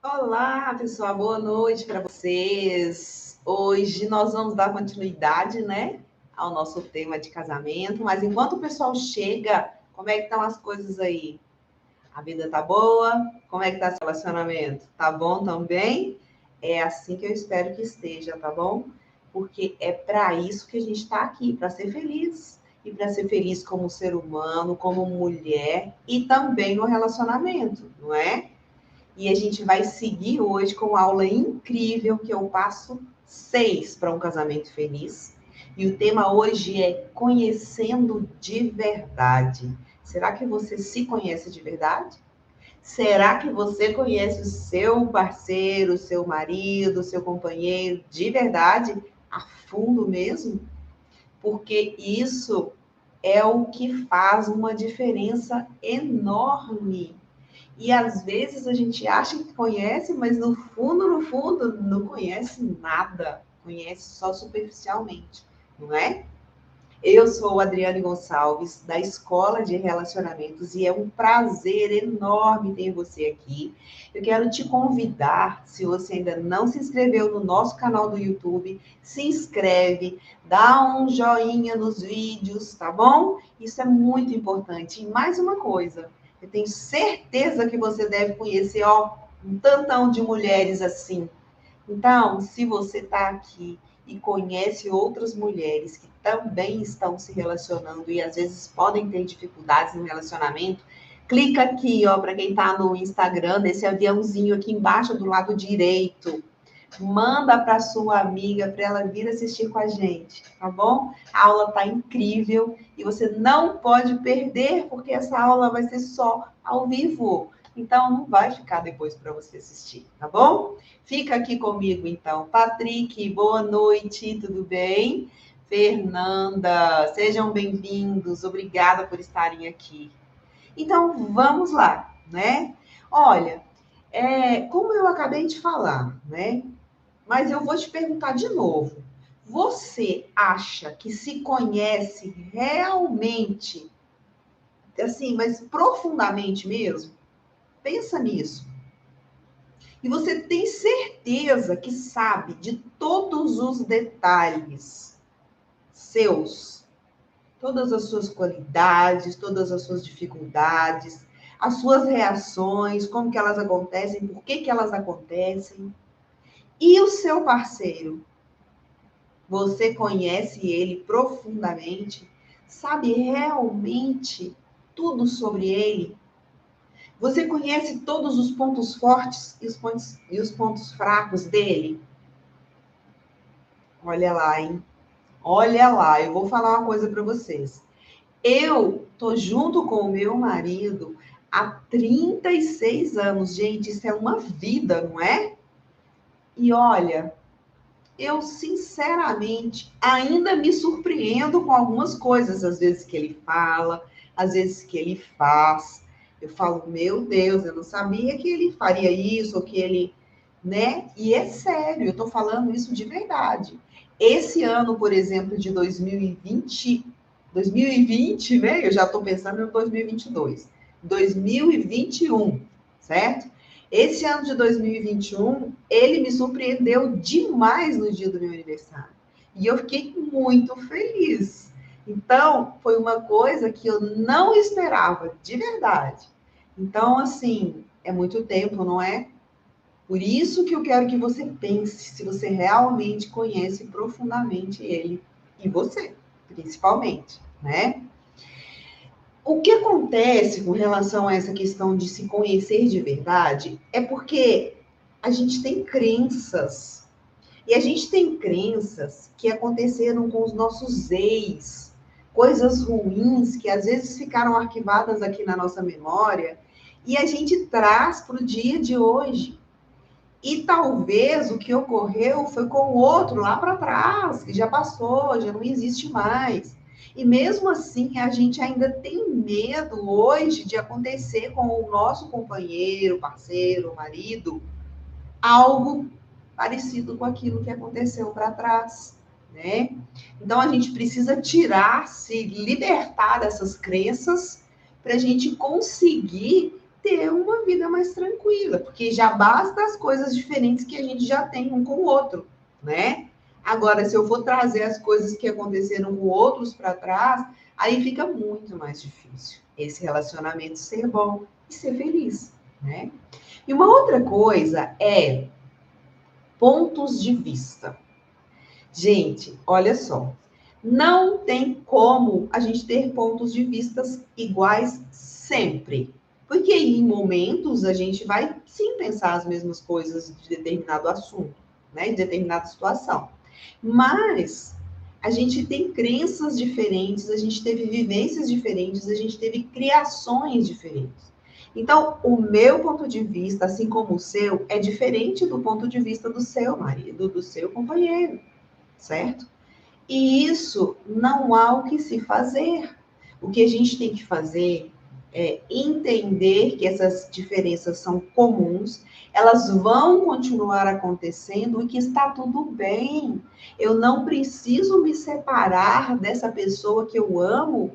Olá, pessoal, boa noite para vocês. Hoje nós vamos dar continuidade, né, ao nosso tema de casamento, mas enquanto o pessoal chega, como é que estão as coisas aí? A vida tá boa? Como é que tá seu relacionamento? Tá bom também? É assim que eu espero que esteja, tá bom? Porque é para isso que a gente está aqui, para ser feliz. E para ser feliz como ser humano, como mulher e também no relacionamento, não é? E a gente vai seguir hoje com uma aula incrível que eu passo 6 para um casamento feliz. E o tema hoje é conhecendo de verdade. Será que você se conhece de verdade? Será que você conhece o seu parceiro, o seu marido, o seu companheiro de verdade, a fundo mesmo? Porque isso é o que faz uma diferença enorme e às vezes a gente acha que conhece, mas no fundo, não conhece nada, conhece só superficialmente, não é? Eu sou Adriane Gonçalves, da Escola de Relacionamentos, e é um prazer enorme ter você aqui. Eu quero te convidar, se você ainda não se inscreveu no nosso canal do YouTube, se inscreve, dá um joinha nos vídeos, tá bom? Isso é muito importante. E mais uma coisa, eu tenho certeza que você deve conhecer, ó, um tantão de mulheres assim. Então, se você está aqui e conhece outras mulheres que também estão se relacionando e às vezes podem ter dificuldades no relacionamento, clica aqui, ó, para quem está no Instagram, nesse aviãozinho aqui embaixo do lado direito. Manda para sua amiga para ela vir assistir com a gente, tá bom? A aula tá incrível e você não pode perder, porque essa aula vai ser só ao vivo. Então não vai ficar depois para você assistir, tá bom? Fica aqui comigo então. Patrick, boa noite, tudo bem? Fernanda, sejam bem-vindos. Obrigada por estarem aqui. Então vamos lá, né? Olha, como eu acabei de falar, né? Mas eu vou te perguntar de novo. Você acha que se conhece realmente, assim, mas profundamente mesmo? Pensa nisso. E você tem certeza que sabe de todos os detalhes seus, todas as suas qualidades, todas as suas dificuldades, as suas reações, como que elas acontecem, por que que elas acontecem? E o seu parceiro? Você conhece ele profundamente? Sabe realmente tudo sobre ele? Você conhece todos os pontos fortes e os pontos fracos dele? Olha lá, hein? Olha lá, eu vou falar uma coisa para vocês. Eu tô junto com o meu marido há 36 anos. Gente, isso é uma vida, não é? E olha, eu sinceramente ainda me surpreendo com algumas coisas, às vezes que ele fala, às vezes que ele faz. Eu falo, meu Deus, eu não sabia que ele faria isso, ou que ele, né? E é sério, eu tô falando isso de verdade. Esse ano, por exemplo, de 2020, né? Eu já estou pensando em 2022, 2021, certo? Esse ano de 2021, ele me surpreendeu demais no dia do meu aniversário. E eu fiquei muito feliz. Então, foi uma coisa que eu não esperava, de verdade. Então, assim, é muito tempo, não é? Por isso que eu quero que você pense se você realmente conhece profundamente ele e você, principalmente, né? O que acontece com relação a essa questão de se conhecer de verdade é porque a gente tem crenças. E a gente tem crenças que aconteceram com os nossos ex, coisas ruins que às vezes ficaram arquivadas aqui na nossa memória e a gente traz para o dia de hoje. E talvez o que ocorreu foi com o outro lá para trás, que já passou, já não existe mais. E mesmo assim, a gente ainda tem medo hoje de acontecer com o nosso companheiro, parceiro, marido, algo parecido com aquilo que aconteceu para trás, né? Então a gente precisa tirar, se libertar dessas crenças para a gente conseguir ter uma vida mais tranquila, porque já basta as coisas diferentes que a gente já tem um com o outro, né? Agora, se eu for trazer as coisas que aconteceram com outros para trás, aí fica muito mais difícil esse relacionamento ser bom e ser feliz, né? E uma outra coisa é pontos de vista. Gente, olha só, não tem como a gente ter pontos de vistas iguais sempre. Porque em momentos a gente vai sim pensar as mesmas coisas de determinado assunto, né? De determinada situação. Mas a gente tem crenças diferentes, a gente teve vivências diferentes, a gente teve criações diferentes. Então, o meu ponto de vista, assim como o seu, é diferente do ponto de vista do seu marido, do seu companheiro, certo? E isso não há o que se fazer. O que a gente tem que fazer é entender que essas diferenças são comuns, elas vão continuar acontecendo e que está tudo bem. Eu não preciso me separar dessa pessoa que eu amo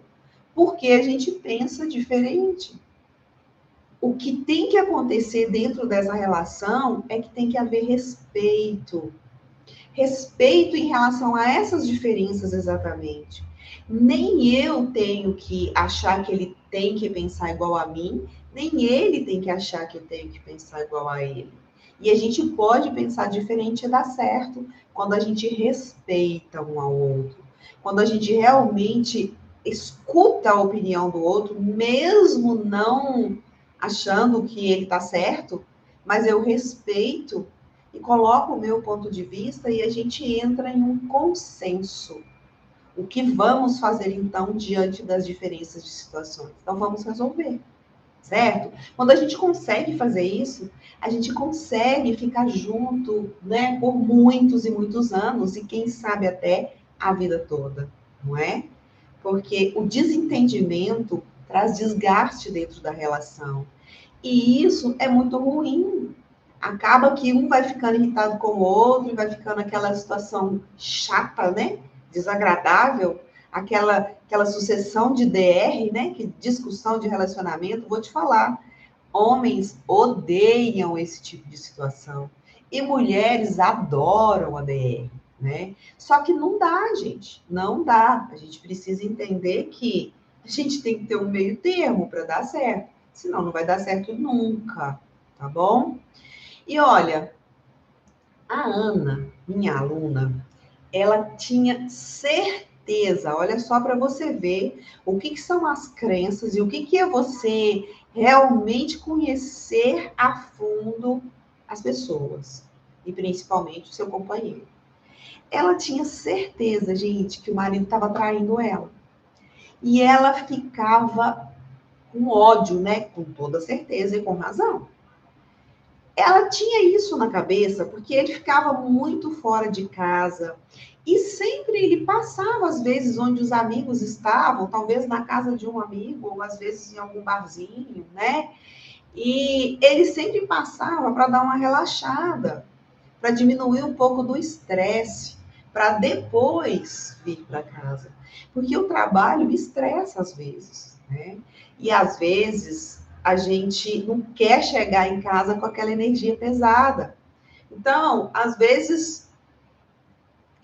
porque a gente pensa diferente. O que tem que acontecer dentro dessa relação é que tem que haver respeito. Respeito em relação a essas diferenças exatamente. Nem eu tenho que achar que ele tem que pensar igual a mim, nem ele tem que achar que eu tenho que pensar igual a ele. E a gente pode pensar diferente e dar certo quando a gente respeita um ao outro. Quando a gente realmente escuta a opinião do outro, mesmo não achando que ele está certo, mas eu respeito e coloco o meu ponto de vista e a gente entra em um consenso. O que vamos fazer então diante das diferenças de situações? Então vamos resolver, certo? Quando a gente consegue fazer isso, a gente consegue ficar junto, né, por muitos e muitos anos e quem sabe até a vida toda, não é? Porque o desentendimento traz desgaste dentro da relação. E isso é muito ruim. Acaba que um vai ficando irritado com o outro, e vai ficando aquela situação chata, né? Desagradável, aquela sucessão de DR, né? Que discussão de relacionamento. Vou te falar, homens odeiam esse tipo de situação e mulheres adoram a DR, né? Só que não dá, gente, não dá. A gente precisa entender que a gente tem que ter um meio termo para dar certo, senão não vai dar certo nunca, tá bom? E olha, a Ana, minha aluna, ela tinha certeza, olha só para você ver o que são as crenças e o que é você realmente conhecer a fundo as pessoas, e principalmente o seu companheiro. Ela tinha certeza, gente, que o marido estava traindo ela. E ela ficava com ódio, né? Com toda certeza e com razão. Ela tinha isso na cabeça porque ele ficava muito fora de casa e sempre ele passava, às vezes, onde os amigos estavam, talvez na casa de um amigo, ou às vezes em algum barzinho, né? E ele sempre passava para dar uma relaxada, para diminuir um pouco do estresse, para depois vir para casa. Porque o trabalho estressa às vezes, né? E às vezes a gente não quer chegar em casa com aquela energia pesada. Então, às vezes,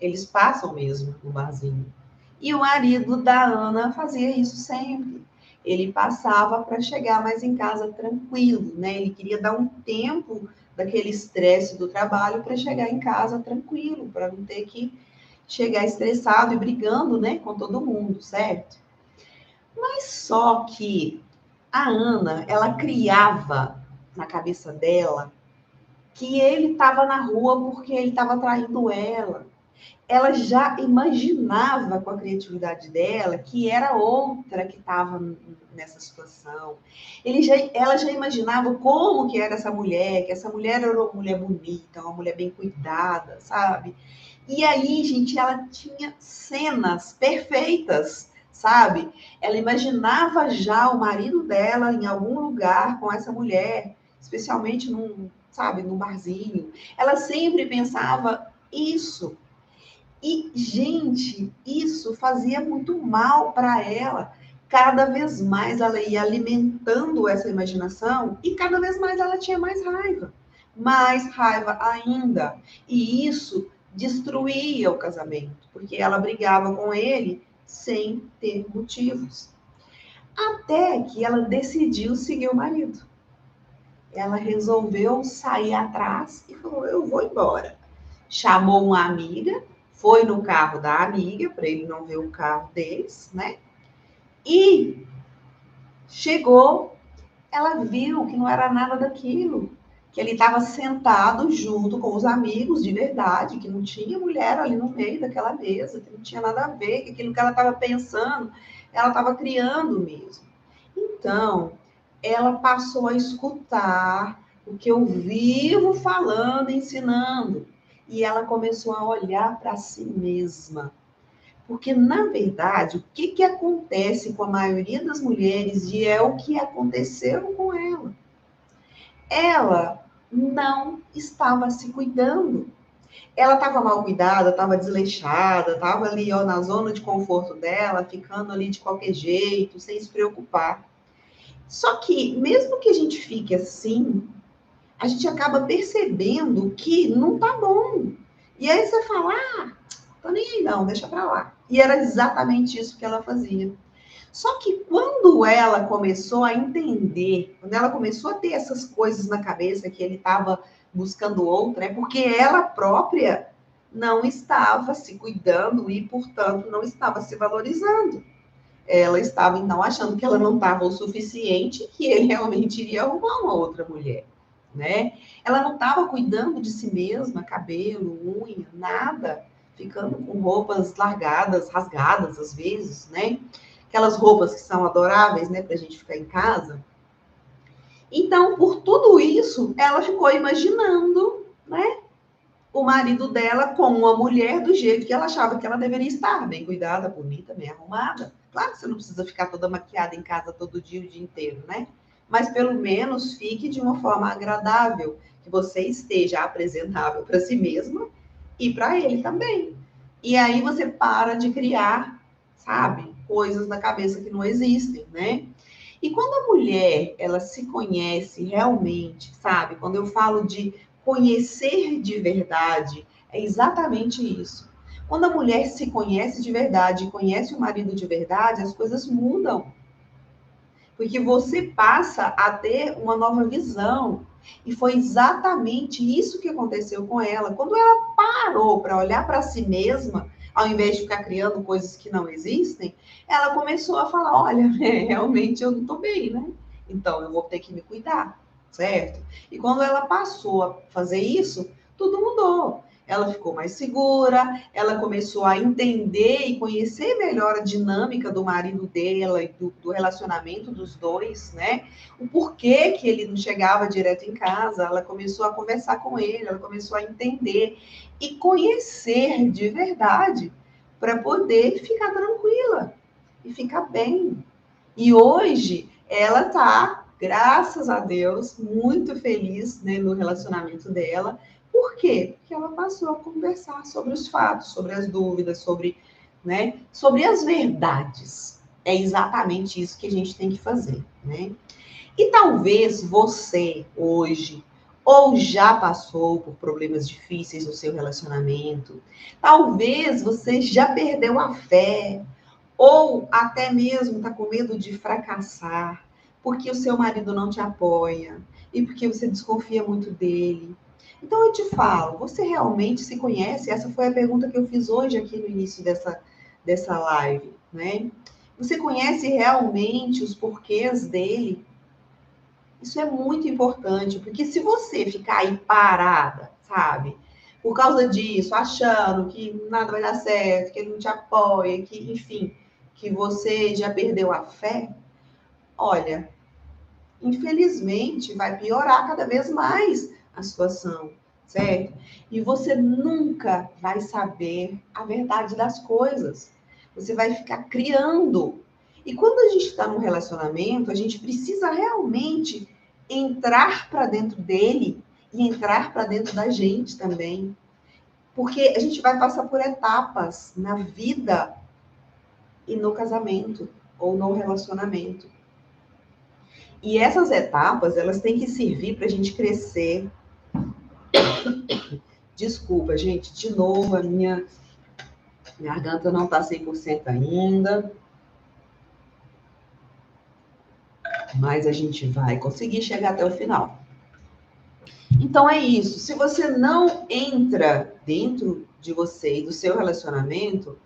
eles passam mesmo no barzinho. E o marido da Ana fazia isso sempre. Ele passava para chegar mais em casa tranquilo, né? Ele queria dar um tempo daquele estresse do trabalho para chegar em casa tranquilo, para não ter que chegar estressado e brigando, né, com todo mundo, certo? Mas só que a Ana, ela criava na cabeça dela que ele estava na rua porque ele estava traindo ela. Ela já imaginava com a criatividade dela que era outra que estava nessa situação. Ela já imaginava como que era essa mulher, que essa mulher era uma mulher bonita, uma mulher bem cuidada, sabe? E aí, gente, ela tinha cenas perfeitas, sabe? Ela imaginava já o marido dela em algum lugar com essa mulher, especialmente num, sabe, num barzinho. Ela sempre pensava isso. E, gente, isso fazia muito mal para ela. cada vez mais ela ia alimentando essa imaginação e cada vez mais ela tinha mais raiva ainda. E isso destruía o casamento, porque ela brigava com ele sem ter motivos. Até que ela decidiu seguir o marido. Ela resolveu sair atrás e falou: eu vou embora. Chamou uma amiga, foi no carro da amiga, para ele não ver o carro deles, né? E chegou, ela viu que não era nada daquilo, que ele estava sentado junto com os amigos de verdade, que não tinha mulher ali no meio daquela mesa, que não tinha nada a ver, que aquilo que ela estava pensando, ela estava criando mesmo. Então, ela passou a escutar o que eu vivo falando, ensinando, e ela começou a olhar para si mesma. Porque, na verdade, o que acontece com a maioria das mulheres e é o que aconteceu com ela? Ela não estava se cuidando. Ela estava mal cuidada, estava desleixada, estava ali ó, na zona de conforto dela, ficando ali de qualquer jeito, sem se preocupar. Só que, mesmo que a gente fique assim, a gente acaba percebendo que não tá bom. E aí você fala, tô nem aí não, deixa pra lá. E era exatamente isso que ela fazia. Só que quando ela começou a entender, quando ela começou a ter essas coisas na cabeça que ele estava buscando outra, é porque ela própria não estava se cuidando e, portanto, não estava se valorizando. Ela estava, então, achando que ela não estava o suficiente, que ele realmente iria arrumar uma outra mulher, né? Ela não estava cuidando de si mesma, cabelo, unha, nada, ficando com roupas largadas, rasgadas, às vezes, né? Aquelas roupas que são adoráveis, né, para a gente ficar em casa. Então, por tudo isso, ela ficou imaginando, né, o marido dela com uma mulher do jeito que ela achava que ela deveria estar, bem cuidada, bonita, bem arrumada. Claro que você não precisa ficar toda maquiada em casa todo dia, o dia inteiro, né? Mas pelo menos fique de uma forma agradável, que você esteja apresentável para si mesma e para ele também. E aí você para de criar, sabe, coisas na cabeça que não existem, né? E quando a mulher, ela se conhece realmente, sabe? Quando eu falo de conhecer de verdade, é exatamente isso. Quando a mulher se conhece de verdade, e conhece o marido de verdade, as coisas mudam. Porque você passa a ter uma nova visão. E foi exatamente isso que aconteceu com ela. Quando ela parou para olhar para si mesma, ao invés de ficar criando coisas que não existem, ela começou a falar: olha, realmente eu não estou bem, né? Então eu vou ter que me cuidar, certo? E quando ela passou a fazer isso, tudo mudou. Ela ficou mais segura, ela começou a entender e conhecer melhor a dinâmica do marido dela e do relacionamento dos dois, né? O porquê que ele não chegava direto em casa, ela começou a conversar com ele, ela começou a entender e conhecer de verdade para poder ficar tranquila e ficar bem. E hoje ela tá, graças a Deus, muito feliz, né, no relacionamento dela. Por quê? Porque ela passou a conversar sobre os fatos, sobre as dúvidas, sobre, né, sobre as verdades. É exatamente isso que a gente tem que fazer, né? E talvez você hoje ou já passou por problemas difíceis no seu relacionamento, talvez você já perdeu a fé, ou até mesmo está com medo de fracassar, porque o seu marido não te apoia e porque você desconfia muito dele. Então eu te falo, você realmente se conhece? Essa foi a pergunta que eu fiz hoje aqui no início dessa live, né? Você conhece realmente os porquês dele? Isso é muito importante, porque se você ficar aí parada, sabe? Por causa disso, achando que nada vai dar certo, que ele não te apoia, que, enfim, que você já perdeu a fé, olha, infelizmente vai piorar cada vez mais a situação, certo? E você nunca vai saber a verdade das coisas. Você vai ficar criando. E quando a gente está num relacionamento, a gente precisa realmente entrar para dentro dele e entrar para dentro da gente também. Porque a gente vai passar por etapas na vida e no casamento. ou no relacionamento. E essas etapas, elas têm que servir para a gente crescer. Desculpa, gente, de novo, a minha garganta não está 100% ainda. Mas a gente vai conseguir chegar até o final. Então é isso. Se você não entra dentro de você e do seu relacionamento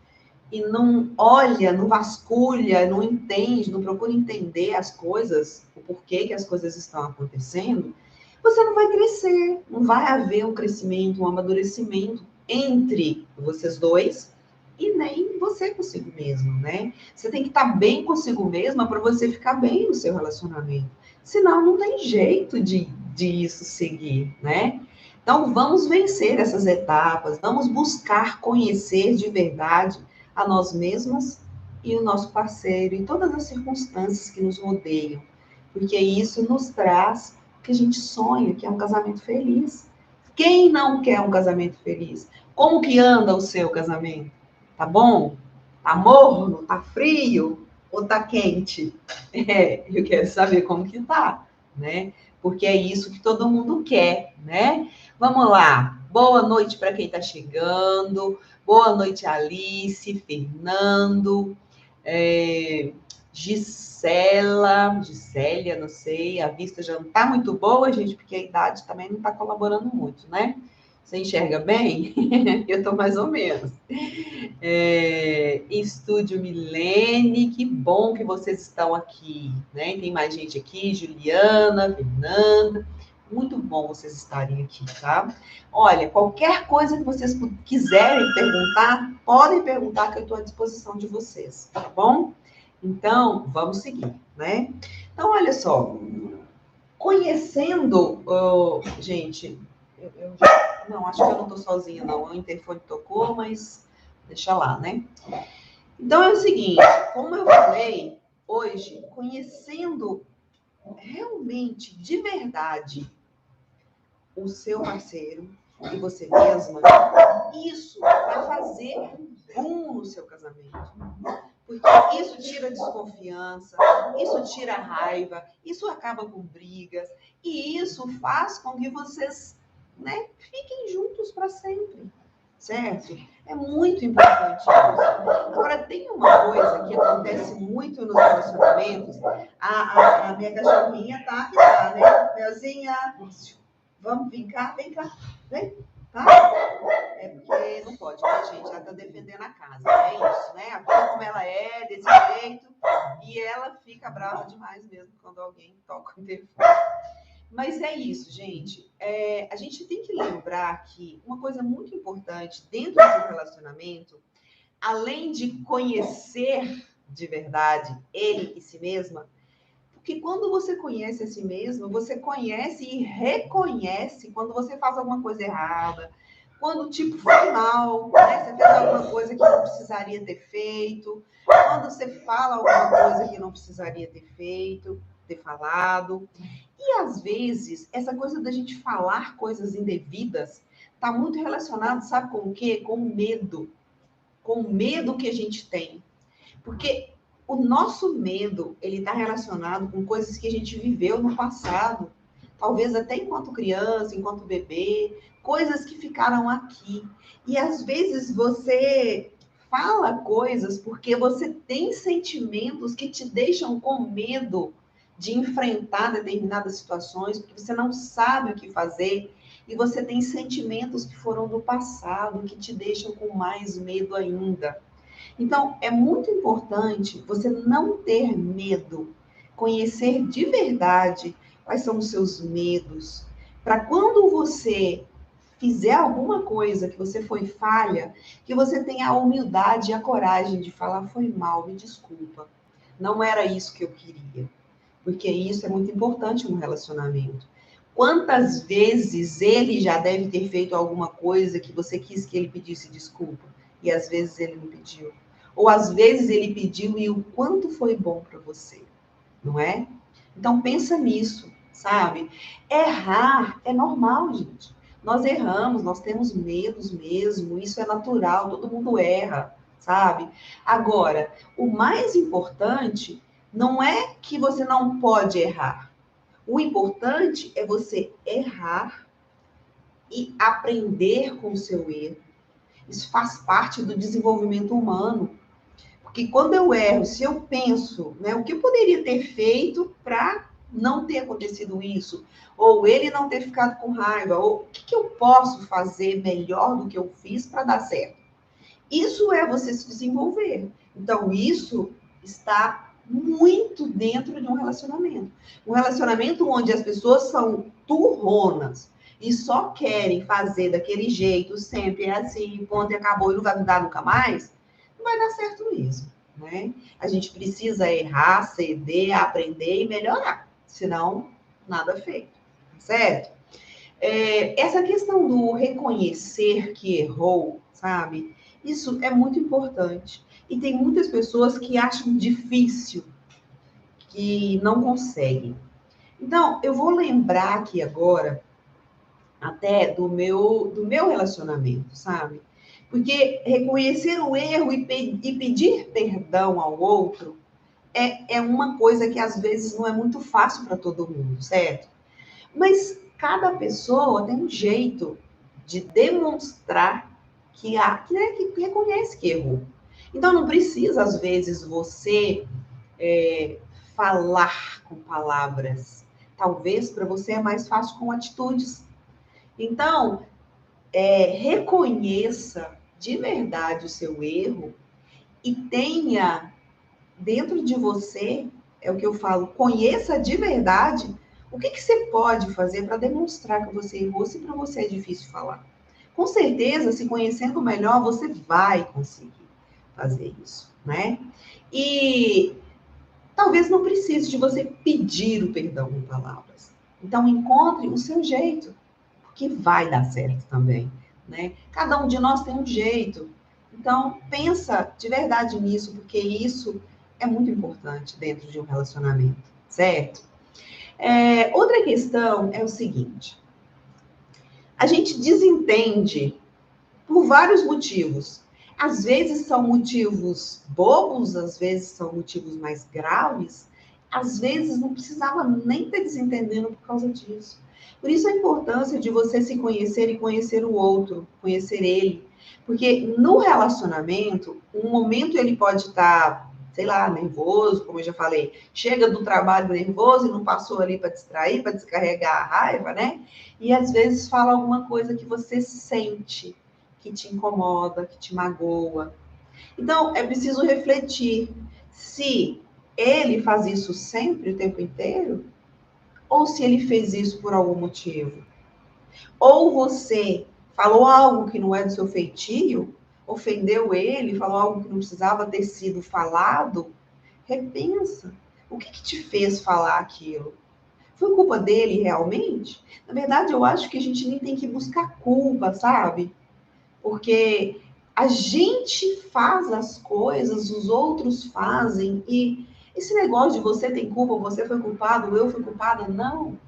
e não olha, não vasculha, não entende, não procura entender as coisas, o porquê que as coisas estão acontecendo, você não vai crescer, não vai haver um crescimento, um amadurecimento entre vocês dois e nem você consigo mesmo, né? Você tem que estar bem consigo mesma para você ficar bem no seu relacionamento. Senão não tem jeito de isso seguir, né? Então vamos vencer essas etapas, vamos buscar conhecer de verdade a nós mesmas e o nosso parceiro e todas as circunstâncias que nos rodeiam, porque isso nos traz o que a gente sonha, que é um casamento feliz. Quem não quer um casamento feliz? Como que anda o seu casamento? Tá bom? Tá morno? Tá frio? Ou tá quente? Eu quero saber como que tá, né? Porque é isso que todo mundo quer, né? Vamos lá. Boa noite para quem está chegando. Boa noite, Alice, Fernando, Gisélia, não sei. A vista já não está muito boa, gente, porque a idade também não está colaborando muito, né? Você enxerga bem? Eu estou mais ou menos. Estúdio Milene, que bom que vocês estão aqui, né? Tem mais gente aqui, Juliana, Fernanda. Muito bom vocês estarem aqui, tá? Olha, qualquer coisa que vocês quiserem perguntar, podem perguntar que eu estou à disposição de vocês, tá bom? Então, vamos seguir, né? Então, olha só, conhecendo, gente, não, acho que eu não estou sozinha, não. O interfone tocou, mas deixa lá, né? Então, é o seguinte, como eu falei, hoje, conhecendo realmente, de verdade, o seu parceiro e você mesma, isso vai fazer um boom no seu casamento. Porque isso tira desconfiança, isso tira raiva, isso acaba com brigas, e isso faz com que vocês, né, fiquem juntos para sempre, certo? É muito importante isso. Agora, tem uma coisa que acontece muito nos relacionamentos, a minha cachorrinha tá aqui, tá, né? Melzinha, vamos, vem cá, vem, tá? É porque não pode, né, gente? Ela tá defendendo a casa, é isso, né? A vida como ela é, desse jeito, e ela fica brava demais mesmo quando alguém toca o telefone. Mas é isso, gente. A gente tem que lembrar que uma coisa muito importante dentro do relacionamento, além de conhecer de verdade ele e si mesma, porque quando você conhece a si mesmo, você conhece e reconhece quando você faz alguma coisa errada, quando o tipo foi mal, né? Você fez alguma coisa que não precisaria ter feito, quando você fala alguma coisa que não precisaria ter feito, ter falado. E às vezes, essa coisa da gente falar coisas indevidas está muito relacionado, sabe com o quê? Com o medo que a gente tem. Porque o nosso medo, ele está relacionado com coisas que a gente viveu no passado, talvez até enquanto criança, enquanto bebê, coisas que ficaram aqui. E às vezes você fala coisas porque você tem sentimentos que te deixam com medo de enfrentar determinadas situações, porque você não sabe o que fazer, e você tem sentimentos que foram do passado, que te deixam com mais medo ainda. Então, é muito importante você não ter medo, conhecer de verdade quais são os seus medos, para quando você fizer alguma coisa que você foi falha, que você tenha a humildade e a coragem de falar: foi mal, me desculpa, não era isso que eu queria. Porque isso é muito importante no relacionamento. Quantas vezes ele já deve ter feito alguma coisa que você quis que ele pedisse desculpa e às vezes ele não pediu? Ou às vezes ele pediu e o quanto foi bom para você, não é? Então pensa nisso, sabe? Errar é normal, gente. Nós erramos, nós temos medos mesmo, isso é natural, todo mundo erra, sabe? Agora, o mais importante não é que você não pode errar. O importante é você errar e aprender com o seu erro. Isso faz parte do desenvolvimento humano. Porque quando eu erro, se eu penso, né, o que eu poderia ter feito para não ter acontecido isso, ou ele não ter ficado com raiva, ou o que eu posso fazer melhor do que eu fiz para dar certo? Isso é você se desenvolver. Então, isso está muito dentro de um relacionamento. Um relacionamento onde as pessoas são turronas e só querem fazer daquele jeito, sempre é assim, ponto e acabou e não vai mudar nunca mais, não vai dar certo mesmo, né? A gente precisa errar, ceder, aprender e melhorar, senão nada feito, certo? Essa questão do reconhecer que errou, sabe? Isso é muito importante. E tem muitas pessoas que acham difícil, que não conseguem. Então, eu vou lembrar aqui agora até do meu relacionamento, sabe? Porque reconhecer o erro e pedir perdão ao outro é uma coisa que às vezes não é muito fácil para todo mundo, certo? Mas cada pessoa tem um jeito de demonstrar que reconhece que errou. Então não precisa, às vezes, você falar com palavras. Talvez para você é mais fácil com atitudes. Então, reconheça de verdade o seu erro e tenha dentro de você, é o que eu falo, conheça de verdade o que você pode fazer para demonstrar que você errou, se para você é difícil falar. Com certeza, se conhecendo melhor, você vai conseguir fazer isso, né? E talvez não precise de você pedir o perdão com palavras. Então, encontre o seu jeito, que vai dar certo também, né? Cada um de nós tem um jeito. Então, pensa de verdade nisso, porque isso é muito importante dentro de um relacionamento, certo? Outra questão é o seguinte: a gente desentende por vários motivos. Às vezes são motivos bobos, às vezes são motivos mais graves, às vezes não precisava nem estar desentendendo por causa disso. Por isso a importância de você se conhecer e conhecer o outro, conhecer ele. Porque no relacionamento, um momento ele pode estar, sei lá, nervoso, como eu já falei, chega do trabalho nervoso e não passou ali para distrair, para descarregar a raiva, né? E às vezes fala alguma coisa que você sente, que te incomoda, que te magoa. Então, é preciso refletir se ele faz isso sempre, o tempo inteiro, ou se ele fez isso por algum motivo. Ou você falou algo que não é do seu feitio, ofendeu ele, falou algo que não precisava ter sido falado. Repensa. O que te fez falar aquilo? Foi culpa dele realmente? Na verdade, eu acho que a gente nem tem que buscar culpa, sabe? Porque a gente faz as coisas, os outros fazem, e esse negócio de você tem culpa, você foi culpado, eu fui culpada, não.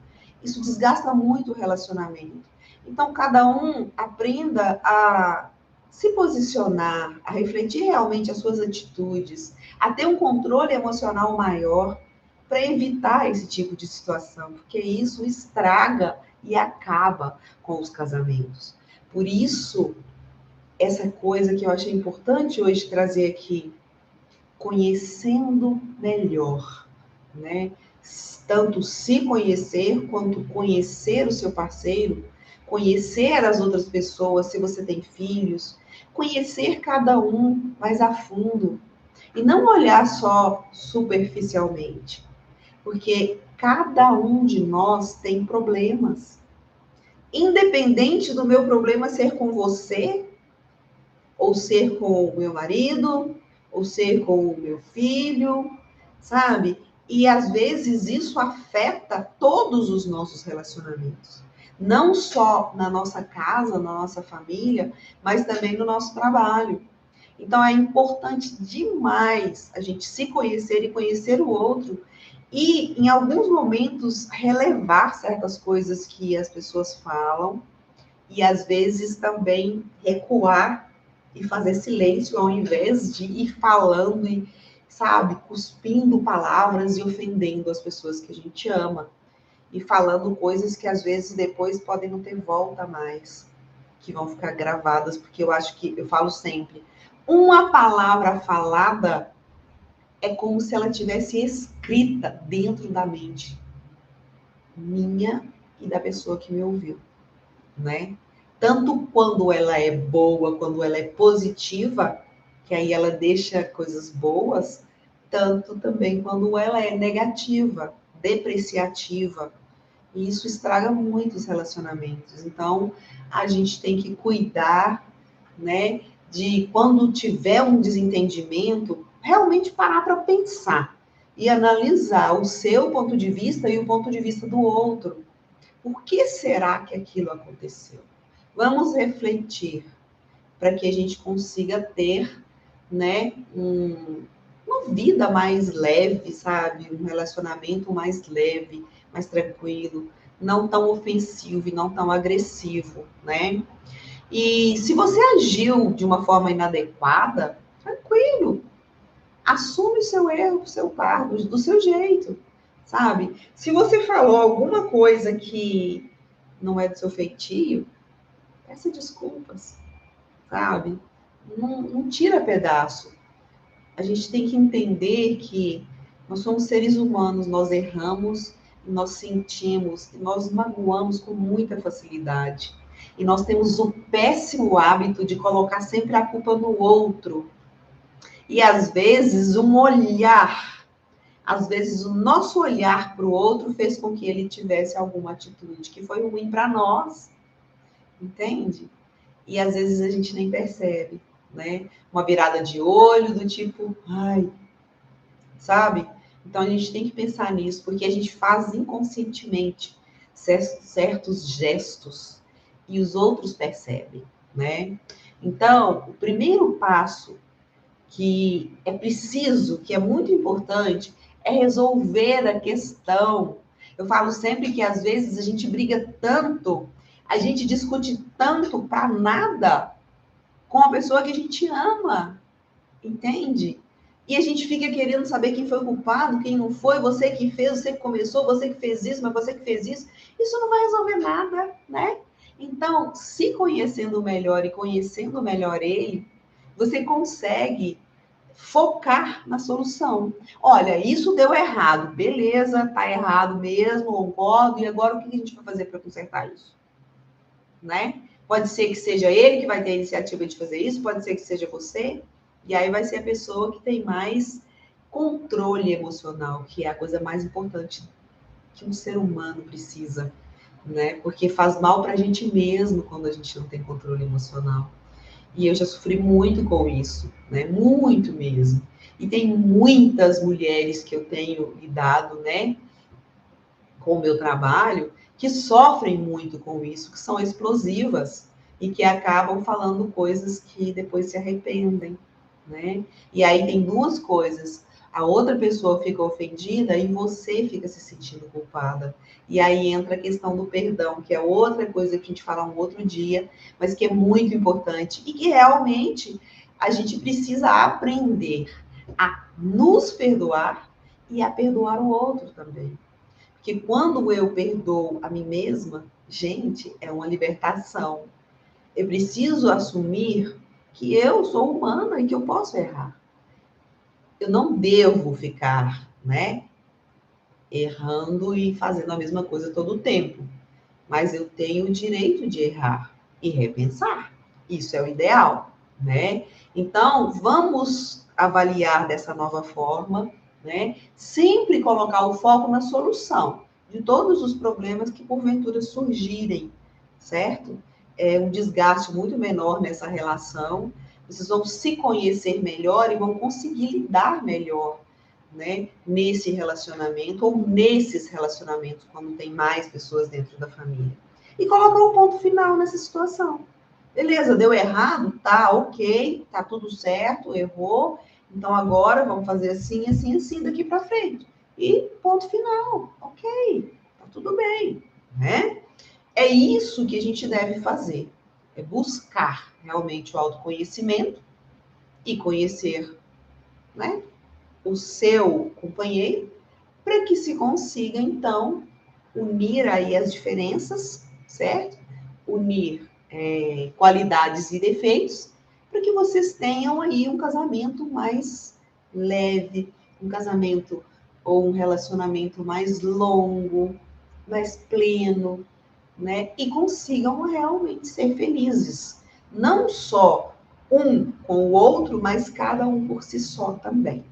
Isso desgasta muito o relacionamento. Então, cada um aprenda a se posicionar, a refletir realmente as suas atitudes, a ter um controle emocional maior para evitar esse tipo de situação, porque isso estraga e acaba com os casamentos. Por isso, essa coisa que eu achei importante hoje trazer aqui, conhecendo melhor, né? Tanto se conhecer quanto conhecer o seu parceiro, conhecer as outras pessoas, se você tem filhos, conhecer cada um mais a fundo e não olhar só superficialmente, porque cada um de nós tem problemas. Independente do meu problema ser com você, ou ser com o meu marido, ou ser com o meu filho, sabe? E às vezes isso afeta todos os nossos relacionamentos. Não só na nossa casa, na nossa família, mas também no nosso trabalho. Então é importante demais a gente se conhecer e conhecer o outro. E em alguns momentos relevar certas coisas que as pessoas falam e às vezes também recuar e fazer silêncio ao invés de ir falando e, sabe, cuspindo palavras e ofendendo as pessoas que a gente ama. E falando coisas que às vezes depois podem não ter volta mais, que vão ficar gravadas, porque eu acho que, eu falo sempre, uma palavra falada é como se ela tivesse escrita dentro da mente minha e da pessoa que me ouviu, né? Tanto quando ela é boa, quando ela é positiva, que aí ela deixa coisas boas, tanto também quando ela é negativa, depreciativa. E isso estraga muito os relacionamentos. Então, a gente tem que cuidar, né, de quando tiver um desentendimento, realmente parar para pensar e analisar o seu ponto de vista e o ponto de vista do outro. Por que será que aquilo aconteceu? Vamos refletir para que a gente consiga ter, né, uma vida mais leve, sabe? Um relacionamento mais leve, mais tranquilo, não tão ofensivo e não tão agressivo, né? E se você agiu de uma forma inadequada, tranquilo, assume o seu erro, o seu cargo, do seu jeito, sabe? Se você falou alguma coisa que não é do seu feitio, peça desculpas, sabe? Não tira pedaço. A gente tem que entender que nós somos seres humanos, nós erramos, nós sentimos, e nós magoamos com muita facilidade. E nós temos o péssimo hábito de colocar sempre a culpa no outro. E às vezes às vezes o nosso olhar para o outro fez com que ele tivesse alguma atitude que foi ruim para nós, entende? E às vezes a gente nem percebe, né? Uma virada de olho do tipo, ai, sabe? Então a gente tem que pensar nisso, porque a gente faz inconscientemente certos gestos e os outros percebem, né? Então, o primeiro passo que é preciso, que é muito importante, é resolver a questão. Eu falo sempre que às vezes a gente briga tanto, a gente discute tanto para nada com a pessoa que a gente ama, entende? E a gente fica querendo saber quem foi o culpado, quem não foi, você que fez, você que começou, você que fez isso, mas você que fez isso. Isso não vai resolver nada, né? Então, se conhecendo melhor e conhecendo melhor ele, você consegue focar na solução. Olha, isso deu errado, beleza, tá errado mesmo, concordo, e agora o que a gente vai fazer para consertar isso? Né? Pode ser que seja ele que vai ter a iniciativa de fazer isso, pode ser que seja você, e aí vai ser a pessoa que tem mais controle emocional, que é a coisa mais importante que um ser humano precisa, né? Porque faz mal para a gente mesmo quando a gente não tem controle emocional. E eu já sofri muito com isso, né? Muito mesmo. E tem muitas mulheres que eu tenho lidado, né, com o meu trabalho, que sofrem muito com isso, que são explosivas e que acabam falando coisas que depois se arrependem, né? E aí tem duas coisas. A outra pessoa fica ofendida e você fica se sentindo culpada. E aí entra a questão do perdão, que é outra coisa que a gente fala um outro dia, mas que é muito importante e que realmente a gente precisa aprender a nos perdoar e a perdoar o outro também. Porque quando eu perdoo a mim mesma, gente, é uma libertação. Eu preciso assumir que eu sou humana e que eu posso errar. Eu não devo ficar, né, errando e fazendo a mesma coisa todo o tempo. Mas eu tenho o direito de errar e repensar. Isso é o ideal, né? Então, vamos avaliar dessa nova forma, né? Sempre colocar o foco na solução de todos os problemas que porventura surgirem, certo? É um desgaste muito menor nessa relação. Vocês vão se conhecer melhor e vão conseguir lidar melhor, né, nesse relacionamento ou nesses relacionamentos, quando tem mais pessoas dentro da família. E colocar um ponto final nessa situação. Beleza, deu errado? Tá, ok, tá tudo certo, errou. Então agora vamos fazer assim, assim, assim daqui para frente. E ponto final, ok, tá tudo bem, né? É isso que a gente deve fazer. é buscar realmente o autoconhecimento e conhecer, né, o seu companheiro, para que se consiga, então, unir aí as diferenças, certo? Unir qualidades e defeitos, para que vocês tenham aí um casamento mais leve, um casamento ou um relacionamento mais longo, mais pleno, né? E consigam realmente ser felizes. Não só um com o outro, mas cada um por si só também.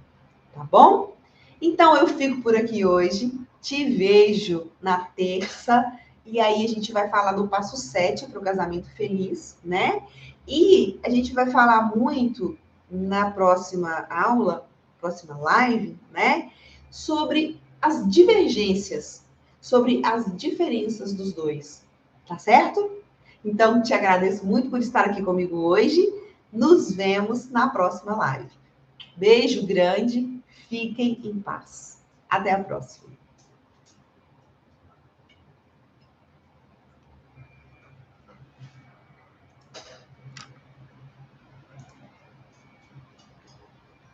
Tá bom? Então eu fico por aqui hoje. Te vejo na terça. E aí a gente vai falar do passo 7 para o casamento feliz, né? E a gente vai falar muito na próxima aula, próxima live, né? Sobre as divergências, sobre as diferenças dos dois. Tá certo? Então, te agradeço muito por estar aqui comigo hoje. Nos vemos na próxima live. Beijo grande, fiquem em paz. Até a próxima.